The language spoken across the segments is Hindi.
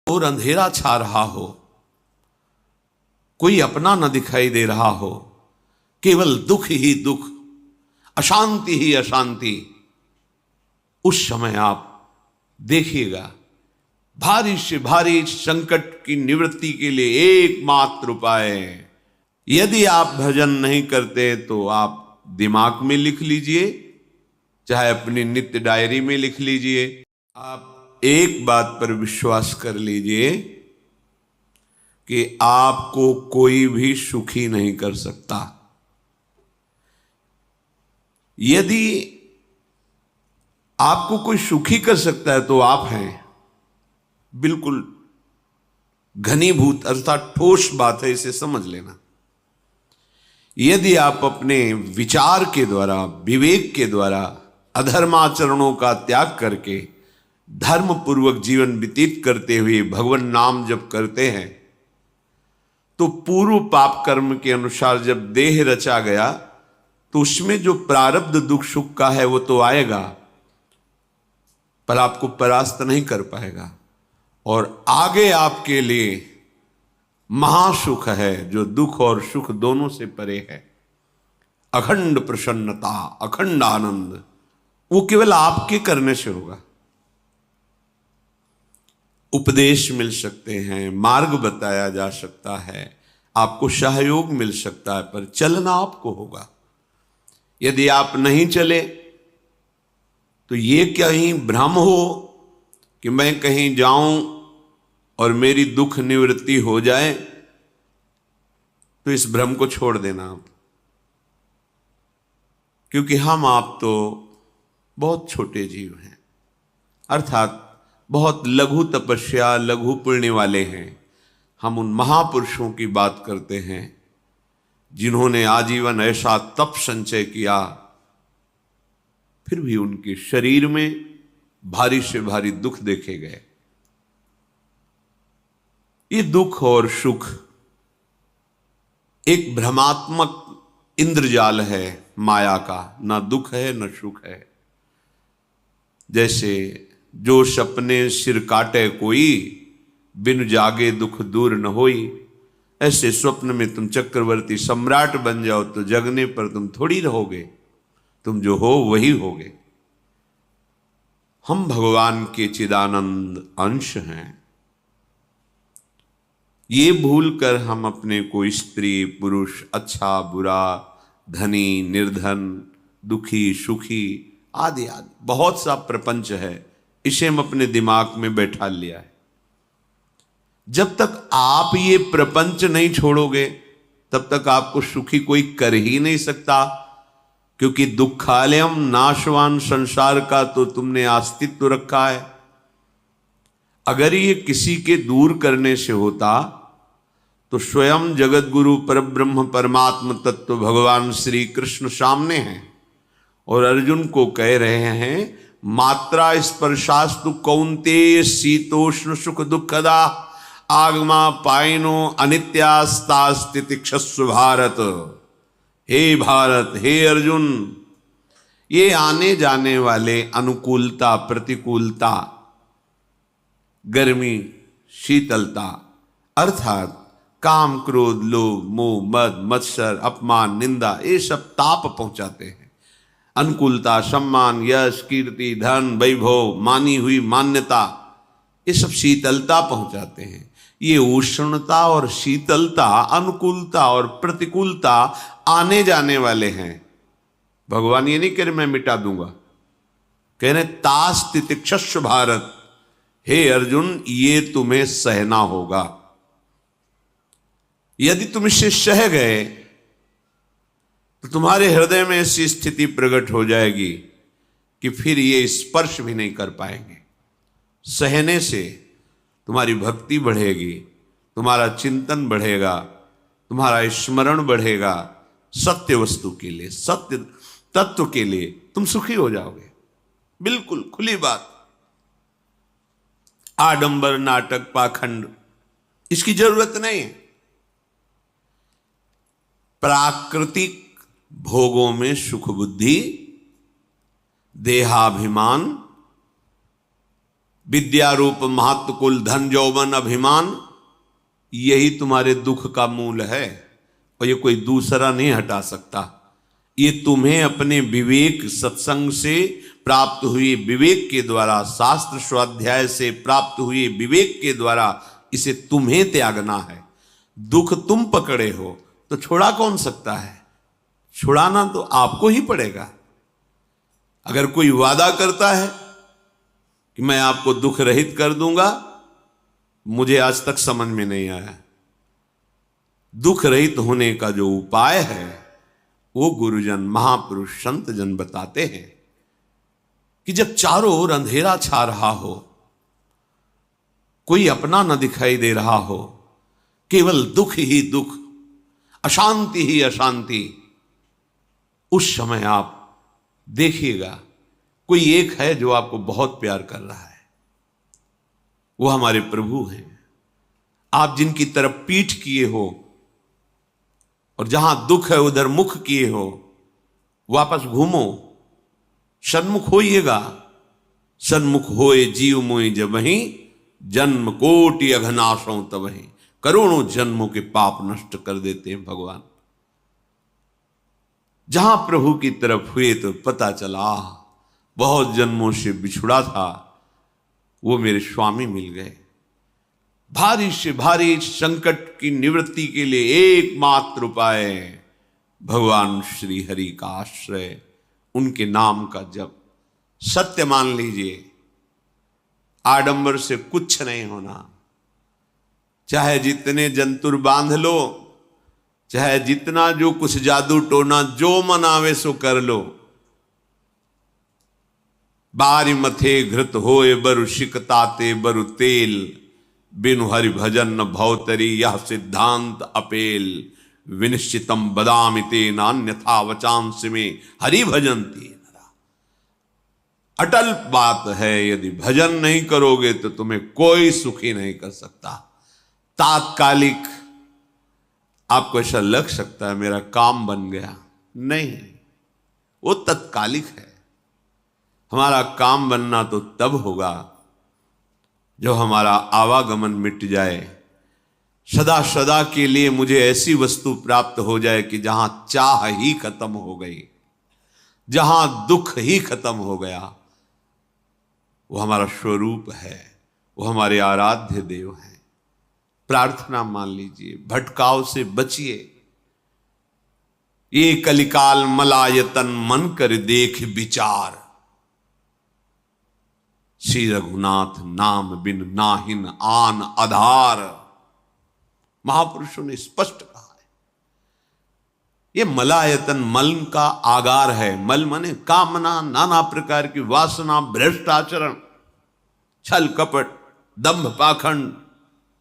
और अंधेरा छा रहा हो, कोई अपना न दिखाई दे रहा हो, केवल दुख ही दुख, अशांति ही अशांति, उस समय आप देखिएगा भारी से भारी संकट की निवृत्ति के लिए एकमात्र उपाय है। यदि आप भजन नहीं करते तो आप दिमाग में लिख लीजिए, चाहे अपनी नित्य डायरी में लिख लीजिए। आप एक बात पर विश्वास कर लीजिए कि आपको कोई भी सुखी नहीं कर सकता। यदि आपको कोई सुखी कर सकता है तो आप हैं। बिल्कुल घनीभूत अर्थात ठोस बात है, इसे समझ लेना। यदि आप अपने विचार के द्वारा, विवेक के द्वारा अधर्माचरणों का त्याग करके धर्म पूर्वक जीवन व्यतीत करते हुए भगवान नाम जप करते हैं, तो पूर्व पाप कर्म के अनुसार जब देह रचा गया तो उसमें जो प्रारब्ध दुख सुख का है वो तो आएगा, पर आपको परास्त नहीं कर पाएगा। और आगे आपके लिए महासुख है जो दुख और सुख दोनों से परे है। अखंड प्रसन्नता, अखंड आनंद, वो केवल आपके करने से होगा। उपदेश मिल सकते हैं, मार्ग बताया जा सकता है, आपको सहयोग मिल सकता है, पर चलना आपको होगा। यदि आप नहीं चले तो ये कहीं भ्रम हो कि मैं कहीं जाऊं और मेरी दुख निवृत्ति हो जाए, तो इस भ्रम को छोड़ देना आप। क्योंकि हम आप तो बहुत छोटे जीव हैं, अर्थात बहुत लघु तपस्या, लघु पुण्य वाले हैं। हम उन महापुरुषों की बात करते हैं जिन्होंने आजीवन ऐसा तप संचय किया, फिर भी उनके शरीर में भारी से भारी दुख देखे गए। ये दुख और सुख एक भ्रमात्मक इंद्रजाल है माया का, ना दुख है न सुख है। जैसे जो सपने सिर काटे कोई, बिन जागे दुख दूर न होई, ऐसे स्वप्न में तुम चक्रवर्ती सम्राट बन जाओ तो जगने पर तुम थोड़ी रहोगे, तुम जो हो वही होगे। हम भगवान के चिदानंद अंश हैं। ये भूल कर हम अपने को स्त्री पुरुष, अच्छा बुरा, धनी निर्धन, दुखी सुखी आदि आदि बहुत सा प्रपंच है, इसे हम अपने दिमाग में बैठा लिया है। जब तक आप ये प्रपंच नहीं छोड़ोगे तब तक आपको सुखी कोई कर ही नहीं सकता, क्योंकि दुखालयम नाशवान संसार का तो तुमने अस्तित्व रखा है। अगर ये किसी के दूर करने से होता तो स्वयं जगत गुरु परब्रह्म परमात्म तत्व भगवान श्री कृष्ण सामने हैं और अर्जुन को कह रहे हैं, मात्रा स्पर्शास्तु कौन्तेय शीतोष्ण सुख दुखदा आगमा पायनो अनित्यास्ता स्थितिक्षस्व भारत। हे भारत, हे अर्जुन, ये आने जाने वाले अनुकूलता प्रतिकूलता, गर्मी शीतलता, अर्थात काम क्रोध लोभ मोह मद मत्सर अपमान निंदा, ये सब ताप पहुंचाते हैं। अनुकूलता सम्मान यश कीर्ति धन वैभव मानी हुई मान्यता, ये सब शीतलता पहुंचाते हैं। ये उष्णता और शीतलता, अनुकूलता और प्रतिकूलता आने जाने वाले हैं। भगवान ये नहीं कह रहे मैं मिटा दूंगा, कह रहे तास तितिक्षस्व भारत, हे अर्जुन ये तुम्हें सहना होगा। यदि तुम इसे सह गए तो तुम्हारे हृदय में ऐसी स्थिति प्रकट हो जाएगी कि फिर ये स्पर्श भी नहीं कर पाएंगे। सहने से तुम्हारी भक्ति बढ़ेगी, तुम्हारा चिंतन बढ़ेगा, तुम्हारा स्मरण बढ़ेगा, सत्य वस्तु के लिए, सत्य तत्व के लिए तुम सुखी हो जाओगे। बिल्कुल खुली बात। आडंबर नाटक पाखंड इसकी जरूरत नहीं है। प्राकृतिक भोगों में सुख बुद्धि, देहाभिमान, विद्या रूप महत्व कुल धन यौवन अभिमान, यही तुम्हारे दुख का मूल है और ये कोई दूसरा नहीं हटा सकता। ये तुम्हें अपने विवेक सत्संग से प्राप्त हुए विवेक के द्वारा, शास्त्र स्वाध्याय से प्राप्त हुए विवेक के द्वारा इसे तुम्हें त्यागना है। दुख तुम पकड़े हो तो छोड़ा कौन सकता है? छुड़ाना तो आपको ही पड़ेगा। अगर कोई वादा करता है कि मैं आपको दुख रहित कर दूंगा, मुझे आज तक समझ में नहीं आया। दुख रहित होने का जो उपाय है वो गुरुजन, महापुरुष, संत जन बताते हैं कि जब चारों ओर अंधेरा छा रहा हो, कोई अपना न दिखाई दे रहा हो, केवल दुख ही दुख, अशांति ही अशांति, उस समय आप देखिएगा कोई एक है जो आपको बहुत प्यार कर रहा है। वो हमारे प्रभु हैं। आप जिनकी तरफ पीठ किए हो और जहां दुख है उधर मुख किए हो, वापस घूमो, सन्मुख होइएगा। सन्मुख होए जीव मोहि जब वहीं, जन्म कोटि अघनाशों तब वहीं। करोड़ों जन्मों के पाप नष्ट कर देते हैं भगवान। जहां प्रभु की तरफ हुए तो पता चला बहुत जन्मों से बिछुड़ा था, वो मेरे स्वामी मिल गए। भारी से भारी संकट की निवृत्ति के लिए एकमात्र उपाय भगवान श्री हरि का आश्रय, उनके नाम का जप। सत्य मान लीजिए, आडंबर से कुछ नहीं होना। चाहे जितने जंतुर बांध लो, चाहे जितना जो कुछ जादू टोना जो मन आवे सो कर लो, बारी मथे घृत होए बरु शिकताते बरु तेल, बिनु हरि भजन न भवतरी यह सिद्धांत अपेल। विनिश्चितम बदामि तेन अन्यथा वचांस में हरि भजन्ति नरा। अटल बात है, यदि भजन नहीं करोगे तो तुम्हें कोई सुखी नहीं कर सकता। तात्कालिक आपको ऐसा लग सकता है मेरा काम बन गया, नहीं, वो तत्कालिक है। हमारा काम बनना तो तब होगा जो हमारा आवागमन मिट जाए, सदा सदा के लिए मुझे ऐसी वस्तु प्राप्त हो जाए कि जहां चाह ही खत्म हो गई, जहां दुख ही खत्म हो गया। वो हमारा स्वरूप है, वो हमारे आराध्य देव हैं। प्रार्थना मान लीजिए, भटकाव से बचिए। ये कलिकाल मलायतन मन कर देख विचार, श्री रघुनाथ नाम बिन नाहिन आन आधार। महापुरुषों ने स्पष्ट कहा है। ये मलायतन मल का आगार है। मल माने कामना, नाना प्रकार की वासना, भ्रष्ट आचरण, छल कपट, दंभ पाखंड,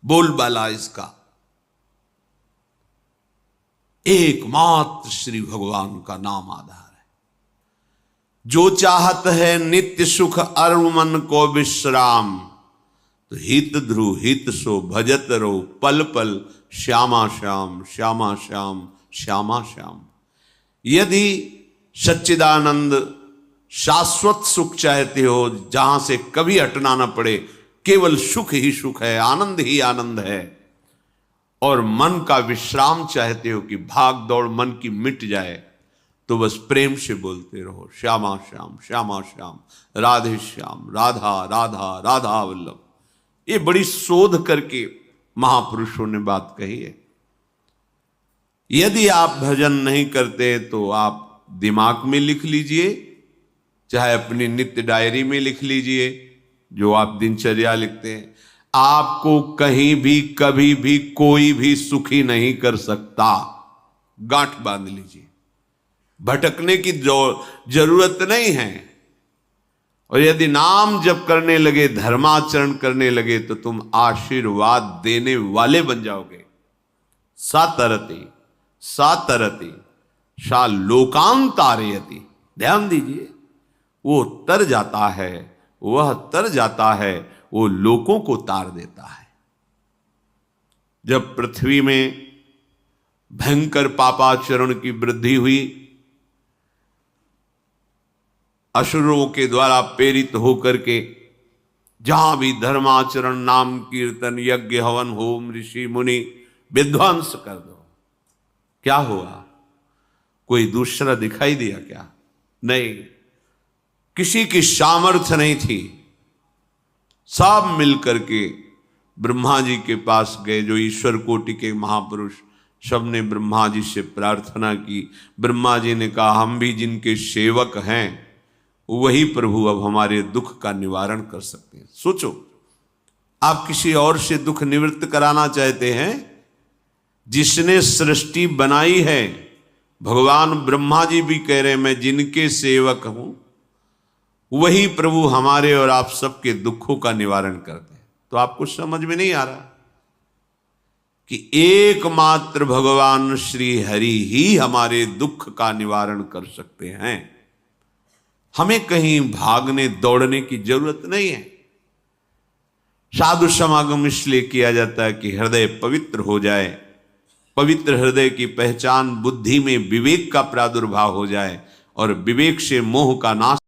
बोलबाला, इसका एकमात्र श्री भगवान का नाम आधार है। जो चाहत है नित्य सुख अरु मन को विश्राम, तो हित ध्रुव हित सो भजत रो पल पल श्यामा श्याम श्यामा श्याम श्यामा श्याम। यदि सच्चिदानंद शाश्वत सुख चाहते हो, जहां से कभी हटना ना पड़े, केवल सुख ही सुख है, आनंद ही आनंद है, और मन का विश्राम चाहते हो कि भाग दौड़ मन की मिट जाए, तो बस प्रेम से बोलते रहो श्यामा श्याम श्यामा श्याम, राधे श्याम, राधा राधा राधा वल्लभ। ये बड़ी शोध करके महापुरुषों ने बात कही है। यदि आप भजन नहीं करते तो आप दिमाग में लिख लीजिए, चाहे अपनी नित्य डायरी में लिख लीजिए, जो आप दिनचर्या लिखते हैं। आपको कहीं भी कभी भी कोई भी सुखी नहीं कर सकता। गांठ बांध लीजिए, भटकने की जरूरत नहीं है। और यदि नाम जप करने लगे, धर्माचरण करने लगे, तो तुम आशीर्वाद देने वाले बन जाओगे। सातरति सातरति सा लोकांतारयति। ध्यान दीजिए, वो तर जाता है, वह तर जाता है, वो लोकों को तार देता है। जब पृथ्वी में भयंकर पापाचरण की वृद्धि हुई, असुरों के द्वारा प्रेरित होकर के जहां भी धर्माचरण, नाम कीर्तन, यज्ञ, हवन, होम, ऋषि मुनि विध्वंस कर दो, क्या हुआ? कोई दूसरा दिखाई दिया क्या? नहीं, किसी की सामर्थ्य नहीं थी। सब मिलकर के ब्रह्मा जी के पास गए, जो ईश्वर कोटि के महापुरुष, सबने ब्रह्मा जी से प्रार्थना की। ब्रह्मा जी ने कहा, हम भी जिनके सेवक हैं वही प्रभु अब हमारे दुख का निवारण कर सकते हैं। सोचो, आप किसी और से दुख निवृत्त कराना चाहते हैं? जिसने सृष्टि बनाई है, भगवान ब्रह्मा जी भी कह रहे हैं मैं जिनके सेवक हूं वही प्रभु हमारे और आप सबके दुखों का निवारण करते हैं। तो आपको समझ में नहीं आ रहा कि एकमात्र भगवान श्री हरि ही हमारे दुख का निवारण कर सकते हैं। हमें कहीं भागने दौड़ने की जरूरत नहीं है। साधु समागम इसलिए किया जाता है कि हृदय पवित्र हो जाए। पवित्र हृदय की पहचान बुद्धि में विवेक का प्रादुर्भाव हो जाए और विवेक से मोह का नाश